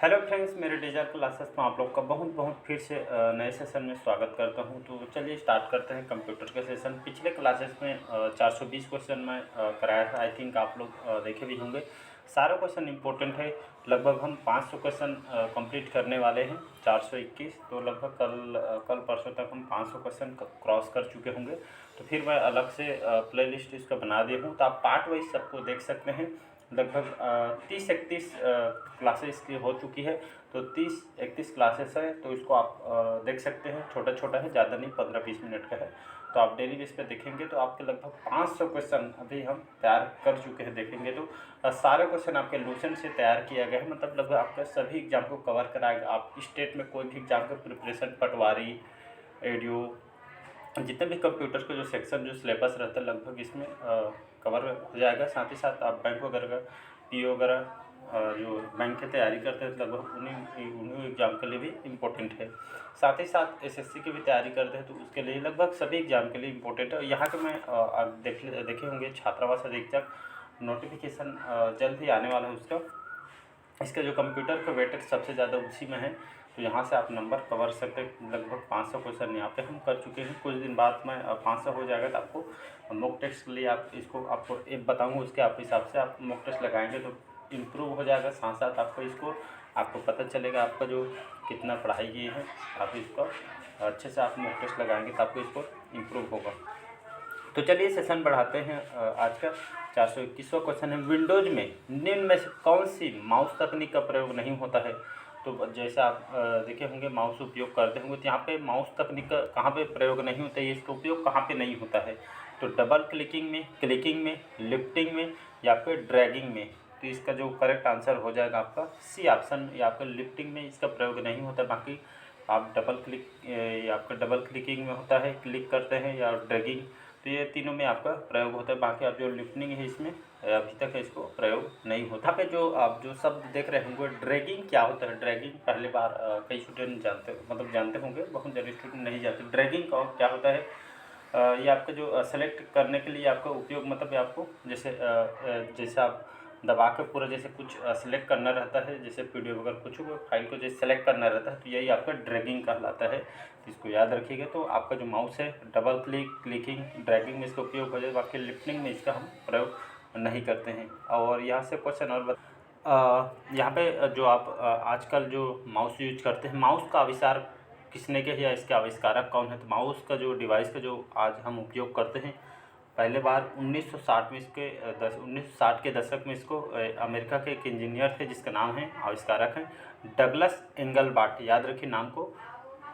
Hello friends, मेरे digital classes में आप लोग का बहुत बहुत फिर से नए सेशन में स्वागत करता हूं। तो चलिए स्टार्ट करते हैं कंप्यूटर के सेशन। पिछले क्लासेस में 420 क्वेश्चन में कराया था। आई थिंक आप लोग देखे भी होंगे। सारे क्वेश्चन इंपॉर्टेंट है। लगभग हम 500 क्वेश्चन कंप्लीट करने वाले हैं। 421 तो लगभग कल परसों तक हम 500 क्वेश्चन क्रॉस कर चुके होंगे। तो फिर मैं अलग से प्ले लिस्ट इसका बना दिया हूँ, तो आप पार्ट वाइज सबको देख सकते हैं। लगभग 30-31 क्लासेस की हो चुकी है। तो 30-31 क्लासेस है, तो इसको आप देख सकते हैं। छोटा छोटा है, ज़्यादा नहीं, 15-20 मिनट का है। तो आप डेली बेस पे देखेंगे तो आपके लगभग 500 क्वेश्चन अभी हम तैयार कर चुके हैं। देखेंगे तो सारे क्वेश्चन आपके लूसेंट से तैयार किया गया है। मतलब लगभग आपका सभी एग्जाम को कवर कराएगा। आप स्टेट में कोई भी एग्जाम का प्रिपरेशन, पटवारी, एडियो, जितने भी कंप्यूटर के जो सेक्शन, जो सिलेबस रहता है, लगभग इसमें कवर हो जाएगा। साथ ही साथ आप बैंक वगैरह का, पीओ वगैरह, जो बैंक की तैयारी करते हैं, लगभग उन्हीं एग्ज़ाम के लिए भी इम्पोर्टेंट है। साथ ही साथ एसएससी की भी तैयारी करते हैं, तो उसके लिए लगभग सभी एग्ज़ाम के लिए इम्पोर्टेंट है। यहाँ के मैं आप देखे होंगे छात्रावास अधीक्षक नोटिफिकेशन जल्द ही आने वाला है उसका। इसका जो कंप्यूटर का वेटेज सबसे ज़्यादा उसी में है। तो यहाँ से आप नंबर कवर सकते हैं। लगभग 500 क्वेश्चन यहाँ पे हम कर चुके हैं। कुछ दिन बाद में 500 हो जाएगा, तो आपको मॉक टेस्ट के लिए आपको एक बताऊँगा, उसके आप हिसाब से आप मॉक टेस्ट लगाएंगे तो इम्प्रूव हो जाएगा। साथ साथ आपको पता चलेगा आपका जो कितना पढ़ाई की है। आप इसको अच्छे से आप मॉक टेस्ट लगाएंगे तो आपको इसको इम्प्रूव होगा। तो चलिए सेशन बढ़ाते हैं। आज का 421वां क्वेश्चन है, विंडोज में निम्न में से कौन सी माउस तकनीक का प्रयोग नहीं होता है। तो जैसे आप देखे होंगे, माउस उपयोग करते होंगे, तो यहाँ पे माउस तकनीक का कहाँ पे प्रयोग नहीं होता है, इसका उपयोग कहाँ पे नहीं होता है। तो डबल क्लिकिंग में, लिफ्टिंग में, या फिर ड्रैगिंग में। तो इसका जो करेक्ट आंसर हो जाएगा आपका सी ऑप्शन, या आपका लिफ्टिंग में इसका प्रयोग नहीं होता। बाकी आप आपका डबल क्लिकिंग में होता है, क्लिक करते हैं, या ड्रैगिंग, तो ये तीनों में आपका प्रयोग होता है। बाकी आप जो लिफ्टिंग है, इसमें अभी तक इसको प्रयोग नहीं होता। यहाँ पे जो आप जो शब्द देख रहे होंगे, ड्रैगिंग क्या होता है। ड्रैगिंग पहली बार कई स्टूडेंट जानते होंगे, बहुत ज़्यादा स्टूडेंट नहीं जानते। ड्रैगिंग का क्या होता है, ये आपका जो सेलेक्ट करने के लिए आपका उपयोग, मतलब आपको जैसे आप दबा के पूरा जैसे कुछ सेलेक्ट करना रहता है, जैसे पीडीएफ वगैरह कुछ फाइल को जैसे सेलेक्ट करना रहता है, तो यही आपका ड्रैगिंग कहलाता है। तो इसको याद रखिएगा। तो आपका जो माउस है, डबल क्लिकिंग, ड्रैगिंग में इसका उपयोग हो जाए। बाकी लिफ्टिंग में इसका हम प्रयोग नहीं करते हैं। और यहाँ से क्वेश्चन और यहाँ पे जो आप आजकल जो माउस यूज करते हैं, माउस का आविष्कार किसने किया या इसके आविष्कारक कौन है। तो माउस का जो डिवाइस का जो आज हम उपयोग करते हैं, पहले बार 1960 के दशक में इसको अमेरिका के एक इंजीनियर थे, जिसका नाम है, आविष्कारक हैं, डगलस एंगलबर्ट। याद रखिए, नाम को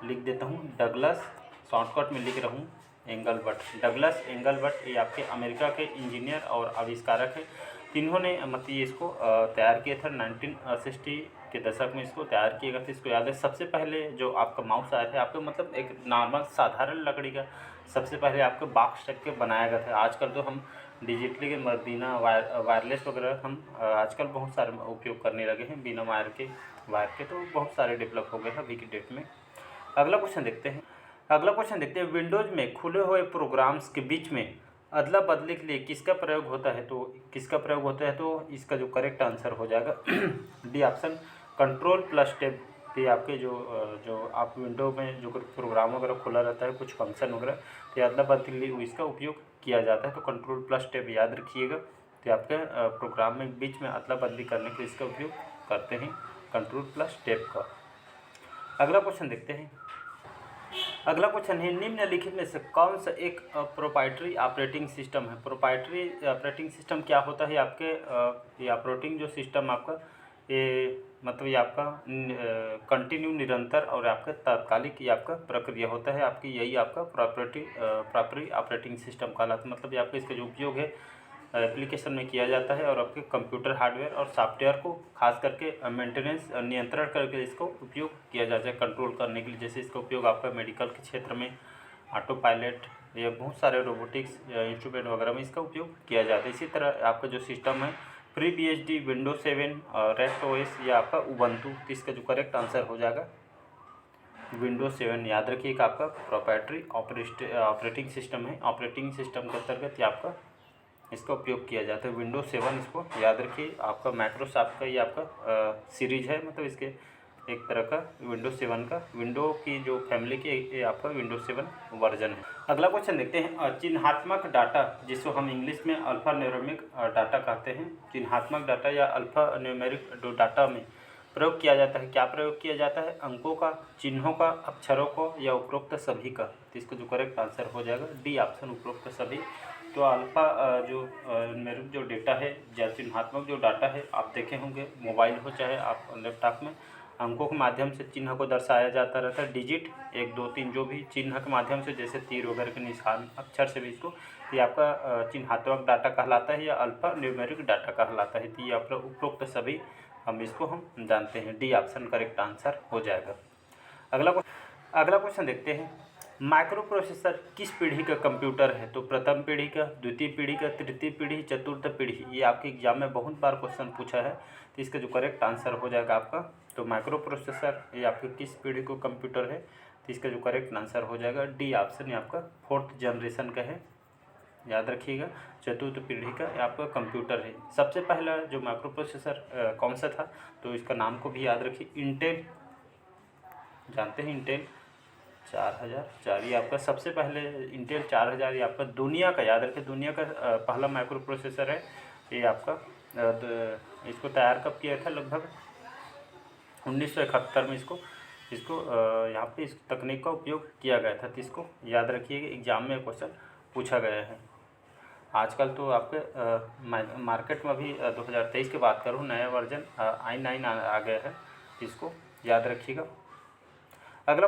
लिख देता हूँ, डगलस, शॉर्टकट में लिख रहा हूँ, एंगलबर्ट। डगलस एंगलबर्ट ये आपके अमेरिका के इंजीनियर और आविष्कारक हैं। इन्होंने मतलब ये इसको तैयार किया था 1960 के दशक में, इसको तैयार किया गया था। इसको याद है, सबसे पहले जो आपका माउस आया था, आपका मतलब एक नॉर्मल साधारण लकड़ी का सबसे पहले आपको बॉक्स टाइप के बनाया गया था। आजकल तो हम डिजिटली के बिना वायरलेस वगैरह हम आजकल बहुत सारे उपयोग करने लगे हैं, बिना वायर के तो बहुत सारे डेवलप हो गए हैं अभी की डेट में। अगला क्वेश्चन देखते हैं। विंडोज में खुले हुए प्रोग्राम्स के बीच में अदला बदली के लिए किसका प्रयोग होता है। तो इसका जो करेक्ट आंसर हो जाएगा डी ऑप्शन, कंट्रोल+tab। ये आपके जो आप विंडो में जो प्रोग्राम वगैरह खुला रहता है, कुछ फंक्शन वगैरह, तो अदला बदली के लिए इसका उपयोग किया जाता है। तो कंट्रोल+tab याद रखिएगा। तो आपके प्रोग्राम में बीच में अदला बदली करने के लिए इसका उपयोग करते हैं, कंट्रोल+tab का। अगला क्वेश्चन देखते हैं। अगला क्वेश्चन है, निम्नलिखित में से कौन सा एक प्रोप्राइटरी ऑपरेटिंग सिस्टम है। प्रोप्राइटरी ऑपरेटिंग सिस्टम क्या होता है, आपके ये ऑपरेटिंग जो सिस्टम आपका, ये मतलब ये आपका कंटिन्यू, निरंतर और आपका तात्कालिक ये आपका प्रक्रिया होता है। आपकी यही आपका प्रॉपरी ऑपरेटिंग सिस्टम कहलाता है। मतलब ये आपका इसका जो उपयोग है एप्लीकेशन में किया जाता है, और आपके कंप्यूटर हार्डवेयर और सॉफ्टवेयर को खास करके मेंटेनेंस, नियंत्रण करके इसको उपयोग किया जाता है, कंट्रोल करने के लिए। जैसे इसका उपयोग आपका मेडिकल के क्षेत्र में, ऑटो पायलट, या बहुत सारे रोबोटिक्स इंस्ट्रूमेंट वगैरह में इसका उपयोग किया जाता है। इसी तरह आपका जो सिस्टम है, FreeBSD, विंडोज 7, रेस्ट ओएस, या आपका उबंटू। तो इसका जो करेक्ट आंसर हो जाएगा विंडोज 7। याद रखिएगा, आपका प्रोप्राइटरी ऑपरेटिंग सिस्टम है। ऑपरेटिंग सिस्टम के अंतर्गत ये आपका इसका उपयोग किया जाता है। विंडोज 7 इसको याद रखिए, आपका माइक्रोसॉफ्ट का ये आपका सीरीज है, मतलब इसके एक तरह का विंडोज 7 का विंडो की जो फैमिली की ये आपका विंडोज 7 वर्जन है। अगला क्वेश्चन देखते हैं, चिन्हात्मक डाटा जिसको हम इंग्लिश में अल्फा न्यूमेरिक डाटा कहते हैं। चिन्हात्मक डाटा या अल्फा न्यूमेरिक डाटा में प्रयोग किया जाता है, क्या प्रयोग किया जाता है? अंकों का, चिन्हों का, अक्षरों को या उपरोक्त सभी का। तो इसका जो करेक्ट आंसर हो जाएगा डी ऑप्शन, उपरोक्त सभी। तो अल्फा जो न्यूमेरिक जो डेटा है या चिन्हात्मक जो डाटा है, आप देखे होंगे मोबाइल हो चाहे आप लैपटॉप में, अंकों के माध्यम से चिन्ह को दर्शाया जाता रहता है। डिजिट 1 2 3 जो भी चिन्ह के माध्यम से, जैसे तीर वगैरह के निशान अक्षर से भी इसको, ये आपका चिन्हात्मक डाटा कहलाता है या अल्फा न्यूमेरिक डाटा कहलाता है। तो ये आपका उपरोक्त सभी हम इसको हम जानते हैं। डी ऑप्शन करेक्ट आंसर हो जाएगा। अगला क्वेश्चन देखते हैं, माइक्रो प्रोसेसर किस पीढ़ी का कंप्यूटर है? तो प्रथम पीढ़ी का, द्वितीय पीढ़ी का, तृतीय पीढ़ी, चतुर्थ पीढ़ी। ये आपके एग्जाम में बहुत बार क्वेश्चन पूछा है, तो इसका जो करेक्ट आंसर हो जाएगा आपका, तो माइक्रो प्रोसेसर ये आपके किस पीढ़ी को कंप्यूटर है? तो इसका जो करेक्ट आंसर हो जाएगा डी ऑप्शन, ये आपका 4th जनरेशन का है, याद रखिएगा। चतुर्थ पीढ़ी का आपका कंप्यूटर है। सबसे पहला जो माइक्रो प्रोसेसर कौन सा था? तो इसका नाम को भी याद रखिए, इंटेल, जानते हैं इंटेल 4004। ये आपका सबसे पहले इंटेल 4000, ये आपका दुनिया का, याद रखें, दुनिया का पहला माइक्रो प्रोसेसर है। ये आपका इसको तैयार कब किया था? लगभग 1971 में इसको यहाँ पे इस तकनीक का उपयोग किया गया था। तो इसको याद रखिए, एग्जाम में क्वेश्चन पूछा गया है। आजकल तो आपके मार्केट में अभी 2023 की बात करूँ, नया वर्जन i9 आ गया है, इसको याद रखिएगा। अगला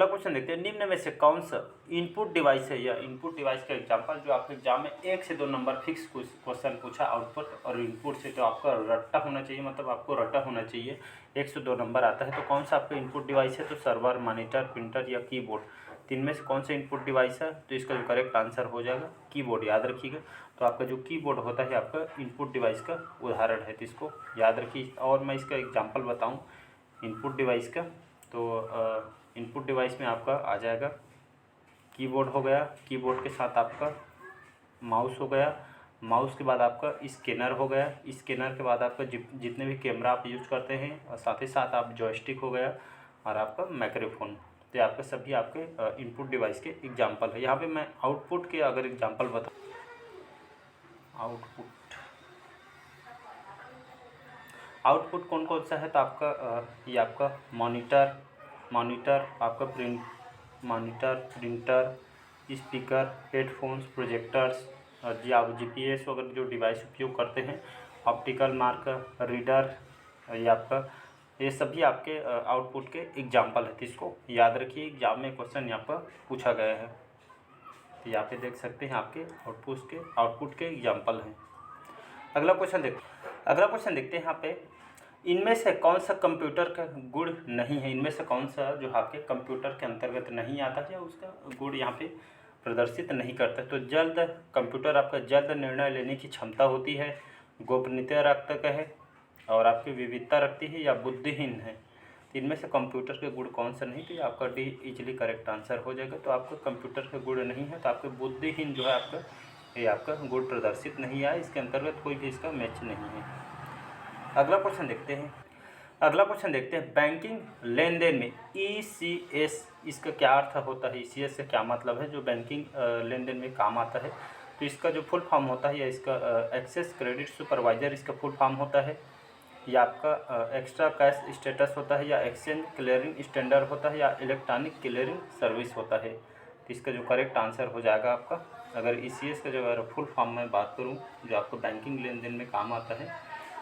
क्वेश्चन देखते हैं, निम्न में से कौन सा इनपुट डिवाइस है या इनपुट डिवाइस का एग्जांपल जो आपके एग्जाम में 1 से 2 नंबर फिक्स क्वेश्चन पूछा आउटपुट और इनपुट से, तो आपका रट्टा होना चाहिए, मतलब आपको रट्टा होना चाहिए। 1 से 2 नंबर आता है तो कौन सा आपका इनपुट डिवाइस है? तो सर्वर, मॉनिटर, प्रिंटर या कीबोर्ड। तीन में से कौन सा इनपुट डिवाइस है? तो इसका जो करेक्ट आंसर हो जाएगा कीबोर्ड, याद रखिएगा। तो आपका जो कीबोर्ड होता है आपका इनपुट डिवाइस का उदाहरण है, तो इसको याद रखिए। और मैं इसका एग्जांपल बताऊं इनपुट डिवाइस का, तो इनपुट डिवाइस में आपका आ जाएगा कीबोर्ड हो गया, कीबोर्ड के साथ आपका माउस हो गया, माउस के बाद आपका स्कैनर हो गया, स्कैनर के बाद आपका जितने भी कैमरा आप यूज करते हैं, और साथ ही साथ आप जॉयस्टिक हो गया और आपका माइक्रोफोन। तो आपके सभी आपके इनपुट डिवाइस के एग्जांपल है। यहाँ पे मैं आउटपुट के अगर एग्जांपल बताऊँ, आउटपुट कौन कौन सा है? तो आपका ये आपका मॉनिटर, आपका monitor, printer, speaker, headphones, projectors, और जी आप जीपीएस वगैरह जो डिवाइस उपयोग करते हैं, ऑप्टिकल मार्कर, रीडर, ये आपका, ये सभी आपके आउटपुट के एग्जांपल है। तो इसको याद रखिए, एग्जाम में क्वेश्चन यहाँ पर पूछा गया है। तो यहाँ पे देख सकते हैं आपके आउटपुट के एग्जांपल हैं। अगला क्वेश्चन देखते हैं यहाँ पे, इनमें से कौन सा कंप्यूटर का गुण नहीं है? इनमें से कौन सा जो आपके कंप्यूटर के अंतर्गत नहीं आता है, उसका गुण यहाँ पे प्रदर्शित नहीं करता? तो कंप्यूटर आपका जल्द निर्णय लेने की क्षमता होती है, गोपनीयता रखता है, और आपकी विविधता रखती है, या बुद्धिहीन है। तो इनमें से कंप्यूटर के गुण कौन सा नहीं? तो ये आपका डी इजीली करेक्ट आंसर हो जाएगा। तो आपका कंप्यूटर के गुण नहीं है, तो आपके बुद्धिहीन जो है आपका, ये आपका गुण प्रदर्शित नहीं आया, इसके अंतर्गत कोई भी इसका मैच नहीं है। अगला क्वेश्चन देखते हैं, बैंकिंग लेन देन में ECS इसका क्या अर्थ होता है? ECS से क्या मतलब है, जो बैंकिंग लेन देन में काम आता है? तो इसका जो फुल फॉर्म होता है, या इसका एक्सेस क्रेडिट सुपरवाइजर इसका फुल फॉर्म होता है, या आपका एक्स्ट्रा कैश स्टेटस होता है, या एक्सचेंज क्लियरिंग स्टैंडर्ड होता है, या इलेक्ट्रॉनिक क्लियरिंग सर्विस होता है। तो इसका जो करेक्ट आंसर हो जाएगा आपका, अगर ECS का जो अगर फुल फॉर्म में बात करूँ, जो आपको बैंकिंग लेन देन में काम आता है,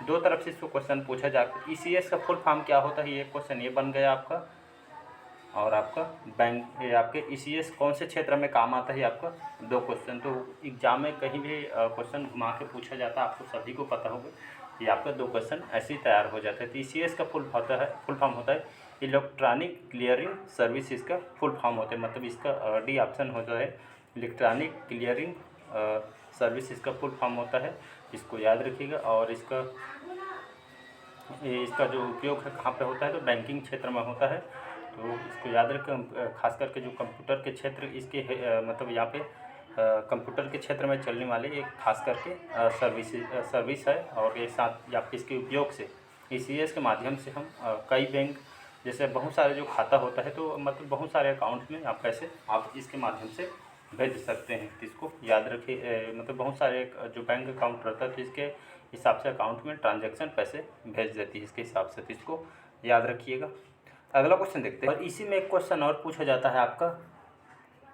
दो तरफ से इसको क्वेश्चन पूछा जाता है। ECS का फुल फॉर्म क्या होता है, ये क्वेश्चन ये बन गया आपका। और आपका ये आपके ECS कौन से क्षेत्र में काम आता है, आपका 2 क्वेश्चन। तो एग्जाम में कहीं भी क्वेश्चन घुमा के पूछा जाता है, आपको सभी को पता होगा, ये आपका 2 क्वेश्चन ऐसे ही तैयार हो जाता है। तो ECS का फुल फॉर्म होता है इलेक्ट्रॉनिक क्लियरिंग सर्विस, इसका फुल फॉर्म होता है, मतलब इसका डी ऑप्शन होता है, इलेक्ट्रॉनिक क्लियरिंग सर्विस इसका फुल फॉर्म होता है। इसको याद रखिएगा। और इसका जो उपयोग है कहाँ पे होता है, तो बैंकिंग क्षेत्र में होता है। तो इसको याद रखें, खास करके जो कंप्यूटर के क्षेत्र इसके मतलब यहाँ पे कंप्यूटर के क्षेत्र में चलने वाली एक खास करके सर्विस है। और ये साथ आपके इसके उपयोग से ECS के माध्यम से हम कई बैंक, जैसे बहुत सारे जो खाता होता है तो मतलब बहुत सारे अकाउंट में आप पैसे आप इसके माध्यम से भेज सकते हैं। तो इसको याद रखिए, मतलब बहुत सारे जो बैंक अकाउंट रहता है तो इसके हिसाब से अकाउंट में ट्रांजैक्शन पैसे भेज देती है इसके हिसाब से, तो इसको याद रखिएगा। अगला क्वेश्चन देखते हैं। और इसी में एक क्वेश्चन और पूछा जाता है आपका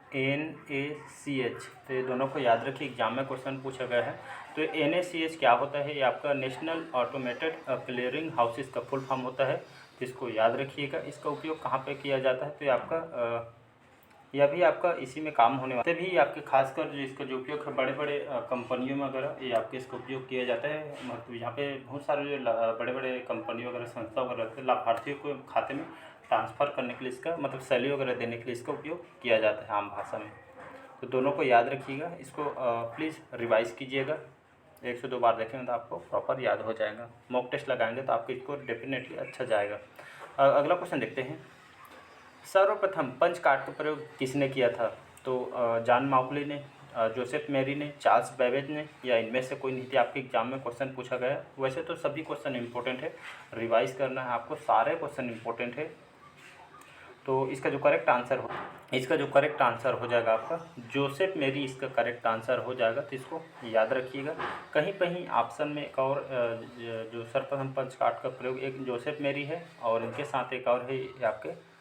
NACH, तो ये दोनों को याद रखिए, एग्जाम में क्वेश्चन पूछा गया है। तो NACH क्या होता है? ये आपका नेशनल ऑटोमेटेड क्लियरिंग हाउसेस का फुल फॉर्म होता है, तो इसको याद रखिएगा। इसका उपयोग कहाँ पे किया जाता है? तो ये आपका यह भी आपका इसी में काम होने वाले भी आपके खासकर जो इसका जो उपयोग है बड़े बड़े कंपनियों में वगैरह ये आपके इसका उपयोग किया जाता है। मतलब यहाँ पे बहुत सारे जो बड़े बड़े कंपनी वगैरह संस्था वगैरह रहते हैं, लाभार्थियों को खाते में ट्रांसफ़र करने के लिए इसका मतलब सैलरी वगैरह देने के लिए इसका उपयोग किया जाता है आम भाषा में। तो दोनों को याद रखिएगा, इसको प्लीज़ रिवाइज़ कीजिएगा, 1 से 2 बार देखेंगे तो आपको प्रॉपर याद हो जाएगा। मॉक टेस्ट लगाएंगे तो आपको इसको डेफिनेटली अच्छा जाएगा। अगला क्वेश्चन देखते हैं। सर्वप्रथम पंच कार्ड का प्रयोग किसने किया था? तो जॉन माउकली ने, जोसेफ मेरी ने, चार्ल्स बेबेज ने, या इनमें से कोई नहीं थी? आपके एग्जाम में क्वेश्चन पूछा गया। वैसे तो सभी क्वेश्चन इंपॉर्टेंट है, रिवाइज करना है आपको, सारे क्वेश्चन इंपॉर्टेंट है। तो इसका जो करेक्ट आंसर हो जाएगा आपका जोसेफ मेरी, इसका करेक्ट आंसर हो जाएगा। तो इसको याद रखिएगा। कहीं कहीं ऑप्शन में एक और जो सर्वप्रथम पंच कार्ड का प्रयोग एक जोसेफ मेरी है और इनके साथ एक और है ये आपके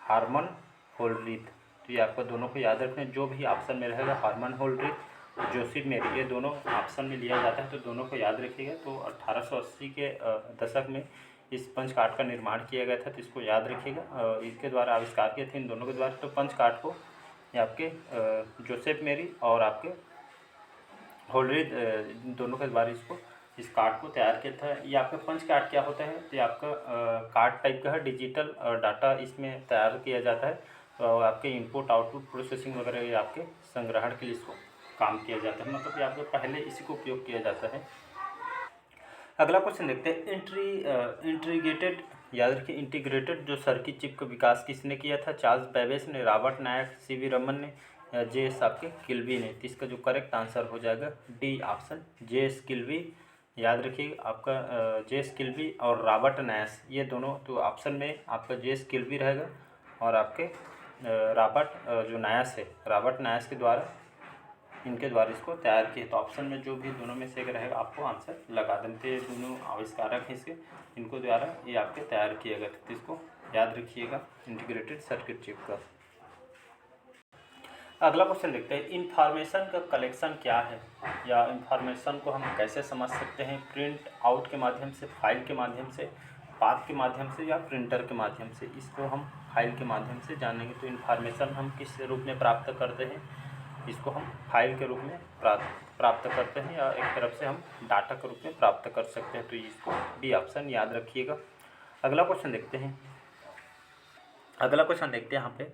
हार्मन होल्ड्रिथ। तो ये आपको दोनों को याद रखना है, जो भी ऑप्शन में रहेगा हार्मन होल्ड्रिथ, जोसेफ मेरी, ये दोनों ऑप्शन में लिया जाता है, तो दोनों को याद रखिएगा। तो 1880 के दशक में इस पंच कार्ड का निर्माण किया गया था, तो इसको याद रखिएगा। इसके द्वारा आविष्कार किए थे इन दोनों के द्वारा। तो पंच कार्ड को ये आपके जोसेफ मेरी और आपके होल्ड्रिथ दोनों के द्वारा इस कार्ड को तैयार किया था। ये आपका पंच कार्ड क्या होता है? तो ये आपका कार्ड टाइप का है, डिजिटल डाटा इसमें तैयार किया जाता है। तो आपके इनपुट आउटपुट प्रोसेसिंग वगैरह ये आपके संग्रहण के लिए इसको काम किया जाता है, मतलब ये आपके पहले इसी को उपयोग किया जाता है। अगला क्वेश्चन देखते हैं। इंटीग्रेटेड, याद रखिए, इंटीग्रेटेड जो सर्किट चिप का विकास किसने किया था? चार्ल्स बेबेज ने, रॉबर्ट नायक, CV रमन ने, JS आपके किल्वी ने। तो इसका जो करेक्ट आंसर हो जाएगा डी ऑप्शन, JS किल्वी। याद रखिए आपका JS किल्वी और रॉबर्ट नायस, ये दोनों, तो ऑप्शन में आपका JS किल्वी रहेगा और आपके रॉबर्ट जो नायस है, रॉबर्ट नायस के द्वारा इनके द्वारा इसको तैयार किए। तो ऑप्शन में जो भी दोनों में से एक रहेगा आपको आंसर लगा देते। दोनों आविष्कारक हैं इसके, इनको द्वारा ये आपके तैयार किया गया। तो इसको याद रखिएगा, इंटीग्रेटेड सर्किट चिप का। अगला क्वेश्चन देखते हैं। इंफॉर्मेशन का कलेक्शन क्या है, या इंफॉर्मेशन को हम कैसे समझ सकते हैं? प्रिंट आउट के माध्यम से, फाइल के माध्यम से, पाथ के माध्यम से, या प्रिंटर के माध्यम से? इसको हम फाइल के माध्यम से जानेंगे। तो इंफॉर्मेशन हम किस रूप में प्राप्त करते हैं? इसको हम फाइल के रूप में प्राप्त करते हैं, या एक तरफ से हम डाटा के रूप में प्राप्त कर सकते हैं। तो इसको बी ऑप्शन याद रखिएगा। अगला क्वेश्चन देखते हैं। यहाँ पे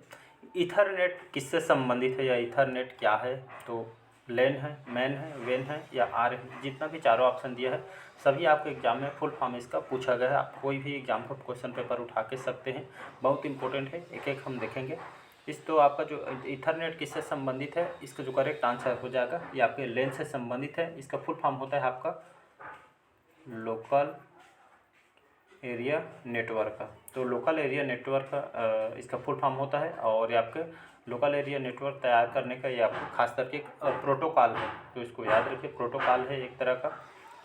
ईथरनेट किससे संबंधित है, या ईथरनेट क्या है? तो लेन है, मैन है, वेन है, या आर है? जितना भी चारों ऑप्शन दिया है सभी आपके एग्जाम में फुल फॉर्म इसका पूछा गया है। आप कोई भी एग्जाम का क्वेश्चन पेपर उठा के सकते हैं, बहुत इंपॉर्टेंट है, एक एक हम देखेंगे। तो आपका जो ईथरनेट किससे संबंधित है, इसका जो करेक्ट आंसर हो जाएगा ये आपके लेन से संबंधित है। इसका फुल फॉर्म होता है आपका लोकल एरिया नेटवर्क का। तो लोकल एरिया नेटवर्क का इसका फुल फॉर्म होता है, और ये आपके लोकल एरिया नेटवर्क तैयार करने का ये आपको खास करके एक प्रोटोकॉल है। तो इसको याद रखिए, प्रोटोकॉल है एक तरह का।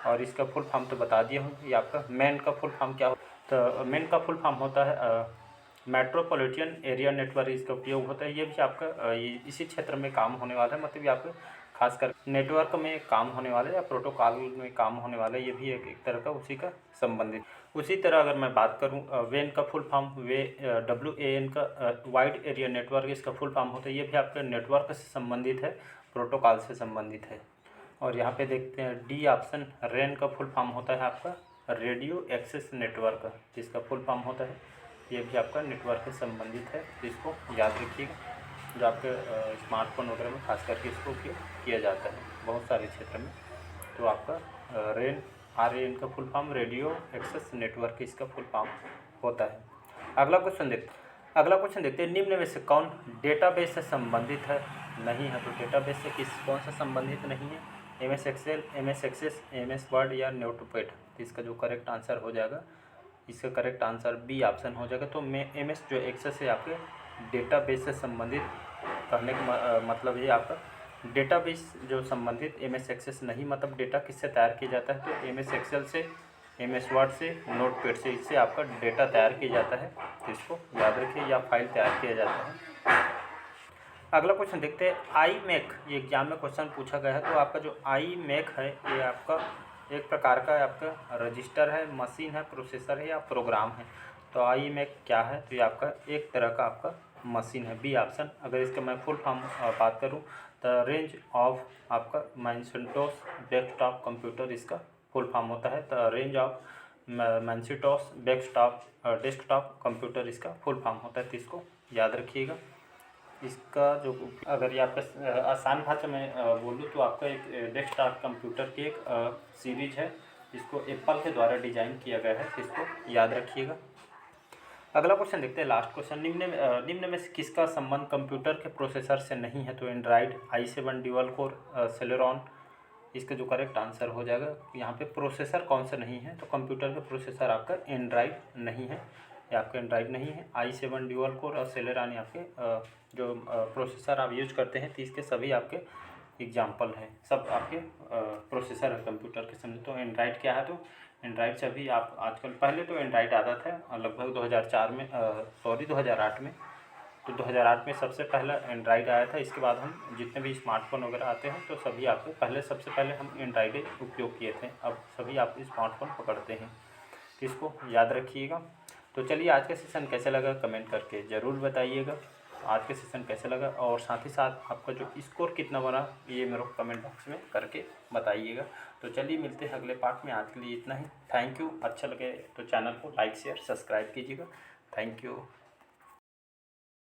और इसका फुल फॉर्म तो बता दिया हूँ। ये आपका मैन का फुल फॉर्म क्या होता है? तो मैन का फुल फॉर्म होता है मेट्रोपॉलिटन एरिया नेटवर्क, इसका उपयोग होता है। ये भी आपका इसी क्षेत्र में काम होने वाला है, मतलब ये आपके खासकर नेटवर्क में काम होने वाला है या प्रोटोकॉल में काम होने वाला है। ये भी एक तरह का उसी का संबंधित। उसी तरह अगर मैं बात करूं वेन का फुल फॉर्म, WAN का वाइड एरिया नेटवर्क, इसका फुल फॉर्म होता है। ये भी आपके नेटवर्क से संबंधित है, प्रोटोकॉल से संबंधित है। और यहाँ पे देखते हैं डी ऑप्शन, रेन का फुल फॉर्म होता है आपका रेडियो एक्सेस नेटवर्क, जिसका फुल फॉर्म होता है। ये भी आपका नेटवर्क से संबंधित है, इसको याद रखिएगा। जो आपके स्मार्टफोन वगैरह में खास करके इसको उपयोग किया जाता है बहुत सारे क्षेत्र में। तो आपका RAN का full form radio access network, इसका फुल फॉर्म होता है। अगला क्वेश्चन देखते हैं। निम्न में से कौन डेटाबेस से संबंधित है? नहीं है तो डेटाबेस से कौन सा संबंधित नहीं है, MS Excel, MS Access, MS Word या नोटपैड। तो इसका जो करेक्ट आंसर हो जाएगा, इसका करेक्ट आंसर बी ऑप्शन हो जाएगा। तो मैं MS जो एक्सेस है आपके डेटाबेस से संबंधित कहने का मतलब ये आपका डेटाबेस जो संबंधित MS एक्सेस नहीं, मतलब डेटा किससे तैयार किया जाता है तो MS एक्सेल से, MS वर्ड से, नोटपैड से, इससे आपका डेटा तैयार किया जाता है। तो इसको याद रखिए, या फाइल तैयार किया जाता है। अगला क्वेश्चन देखते हैं, आई मैक, ये एग्जाम में क्वेश्चन पूछा गया है। तो आपका जो आई मैक है ये आपका एक प्रकार का आपका रजिस्टर है, मशीन है, प्रोसेसर है या प्रोग्राम है। तो आई मैक क्या है, तो ये आपका एक तरह का आपका मशीन है, बी ऑप्शन। अगर इसका मैं फुल फॉर्म बात करूँ तो रेंज ऑफ आपका मैकिन्टोश डेस्कटॉप कंप्यूटर इसका फुल फॉर्म होता है। तो range of Macintosh desktop computer इसका फुल फॉर्म होता है। तो इसको याद रखिएगा। इसका जो अगर ये आपका आसान भाषा में बोलूँ तो आपका एक डेस्कटॉप कंप्यूटर की एक सीरीज है, इसको एप्पल के द्वारा डिज़ाइन किया गया है। इसको याद रखिएगा। अगला क्वेश्चन देखते हैं, लास्ट क्वेश्चन, निम्न में से किसका संबंध कंप्यूटर के प्रोसेसर से नहीं है। तो Android, i7 dual core, Celeron. इसका जो करेक्ट आंसर हो जाएगा, यहाँ पे प्रोसेसर कौन सा नहीं है, तो कंप्यूटर का प्रोसेसर आपका एंड्रॉइड नहीं है, ये आपका एंड्रॉइड नहीं है। i7 ड्यूल कोर और सेलेरॉन आपके जो प्रोसेसर आप यूज करते हैं, तो इसके सभी आपके एग्जाम्पल हैं, सब आपके प्रोसेसर है कंप्यूटर के समझ। तो एंड्रॉइड क्या है, तो एंड्रॉइड से अभी आप आजकल, पहले तो एंड्रॉइड आता था लगभग 2004 में, 2008 में। तो 2008 में सबसे पहला एंड्रॉइड आया था। इसके बाद हम जितने भी स्मार्टफोन वगैरह आते हैं तो सभी आपको सबसे पहले हम एंड्रॉइड उपयोग किए थे, अब सभी आप स्मार्टफोन पकड़ते हैं। तो इसको याद रखिएगा। तो चलिए, आज का सेशन कैसे लगा कमेंट करके ज़रूर बताइएगा, आज के सेशन कैसे लगा, और साथ ही साथ आपका जो स्कोर कितना बना ये मेरे को कमेंट बॉक्स में करके बताइएगा। तो चलिए, मिलते हैं अगले पार्ट में। आज के लिए इतना ही। Thank you. अच्छा लगे तो चैनल को लाइक शेयर सब्सक्राइब कीजिएगा। Thank you.